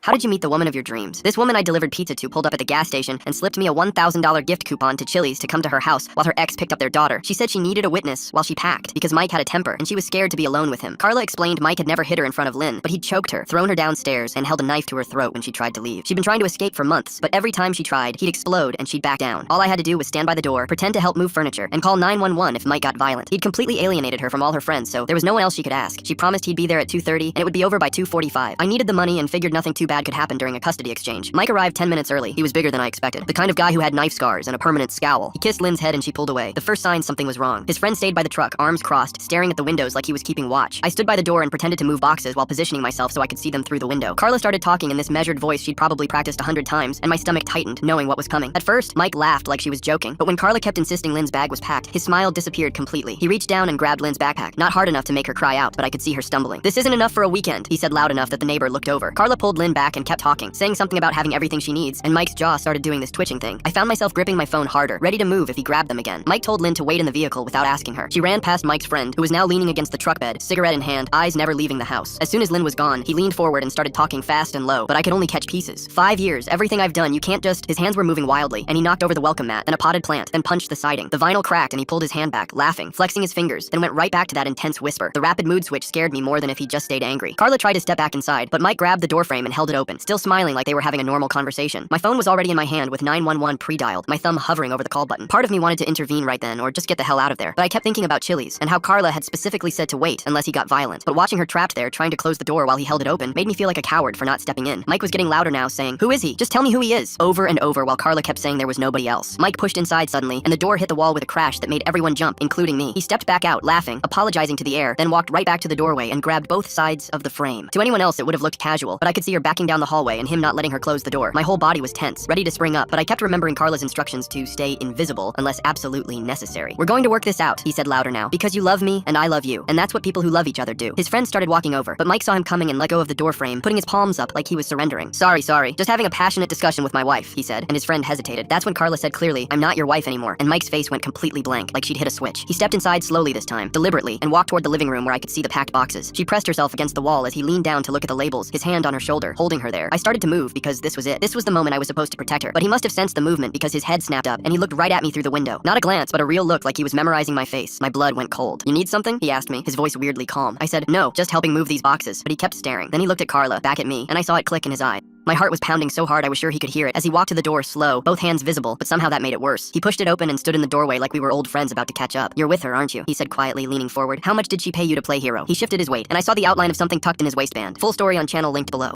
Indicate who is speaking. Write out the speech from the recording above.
Speaker 1: How did you meet the woman of your dreams? This woman I delivered pizza to pulled up at the gas station and slipped me a $1,000 gift coupon to Chili's to come to her house while her ex picked up their daughter. She said she needed a witness while she packed because Mike had a temper and she was scared to be alone with him. Carla explained Mike had never hit her in front of Lynn, but he'd choked her, thrown her downstairs, and held a knife to her throat when she tried to leave. She'd been trying to escape for months, but every time she tried, he'd explode and she'd back down. All I had to do was stand by the door, pretend to help move furniture, and call 911 if Mike got violent. He'd completely alienated her from all her friends, so there was no one else she could ask. She promised he'd be there at 2:30 and it would be over by 2:45. I needed the money and figured nothing too bad could happen during a custody exchange. Mike arrived 10 minutes early. He was bigger than I expected. The kind of guy who had knife scars and a permanent scowl. He kissed Lynn's head and she pulled away. The first sign something was wrong. His friend stayed by the truck, arms crossed, staring at the windows like he was keeping watch. I stood by the door and pretended to move boxes while positioning myself so I could see them through the window. Carla started talking in this measured voice she'd probably practiced 100 times, and my stomach tightened, knowing what was coming. At first, Mike laughed like she was joking, but when Carla kept insisting Lynn's bag was packed, his smile disappeared completely. He reached down and grabbed Lynn's backpack, not hard enough to make her cry out, but I could see her stumbling. "This isn't enough for a weekend," he said loud enough that the neighbor looked over. Carla pulled Lynn back and kept talking, saying something about having everything she needs, and Mike's jaw started doing this twitching thing. I found myself gripping my phone harder, ready to move if he grabbed them again. Mike told Lynn to wait in the vehicle without asking her. She ran past Mike's friend, who was now leaning against the truck bed, cigarette in hand, eyes never leaving the house. As soon as Lynn was gone, he leaned forward and started talking fast and low, but I could only catch pieces. 5 years, everything I've done, you can't just... His hands were moving wildly, and he knocked over the welcome mat, then a potted plant, then punched the siding. The vinyl cracked and he pulled his hand back, laughing, flexing his fingers, then went right back to that intense whisper. The rapid mood switch scared me more than if he just stayed angry. Carla tried to step back inside, but Mike grabbed the doorframe and held it open, still smiling like they were having a normal conversation. My phone was already in my hand with 911 pre-dialed, my thumb hovering over the call button. Part of me wanted to intervene right then or just get the hell out of there, but I kept thinking about Chili's and how Carla had specifically said to wait unless he got violent. But watching her trapped there trying to close the door while he held it open made me feel like a coward for not stepping in. Mike was getting louder now, saying, "Who is he? Just tell me who he is," over and over while Carla kept saying there was nobody else. Mike pushed inside suddenly, and the door hit the wall with a crash that made everyone jump, including me. He stepped back out, laughing, apologizing to the air, then walked right back to the doorway and grabbed both sides of the frame. To anyone else it would have looked casual, but I could see her backing down the hallway and him not letting her close the door. My whole body was tense, ready to spring up, but I kept remembering Carla's instructions to stay invisible unless absolutely necessary. "We're going to work this out," he said louder now, "because you love me and I love you, and that's what people who love each other do." His friend started walking over, but Mike saw him coming and let go of the door frame, putting his palms up like he was surrendering. Sorry, just having a passionate discussion with my wife," he said, and his friend hesitated. That's when Carla said clearly, "I'm not your wife anymore," and Mike's face went completely blank, like she'd hit a switch. He stepped inside slowly this time, deliberately, and walked toward the living room where I could see the packed boxes. She pressed herself against the wall as he leaned down to look at the labels, his hand on her shoulder, holding her there. I started to move because this was it. This was the moment I was supposed to protect her, but he must have sensed the movement because his head snapped up and he looked right at me through the window. Not a glance, but a real look like he was memorizing my face. My blood went cold. "You need something?" he asked me, his voice weirdly calm. I said, "No, just helping move these boxes," but he kept staring. Then he looked at Carla, back at me, and I saw it click in his eye. My heart was pounding so hard I was sure he could hear it as he walked to the door slow, both hands visible, but somehow that made it worse. He pushed it open and stood in the doorway like we were old friends about to catch up. "You're with her, aren't you?" he said quietly, leaning forward. "How much did she pay you to play hero?" He shifted his weight, and I saw the outline of something tucked in his waistband. Full story on channel linked below.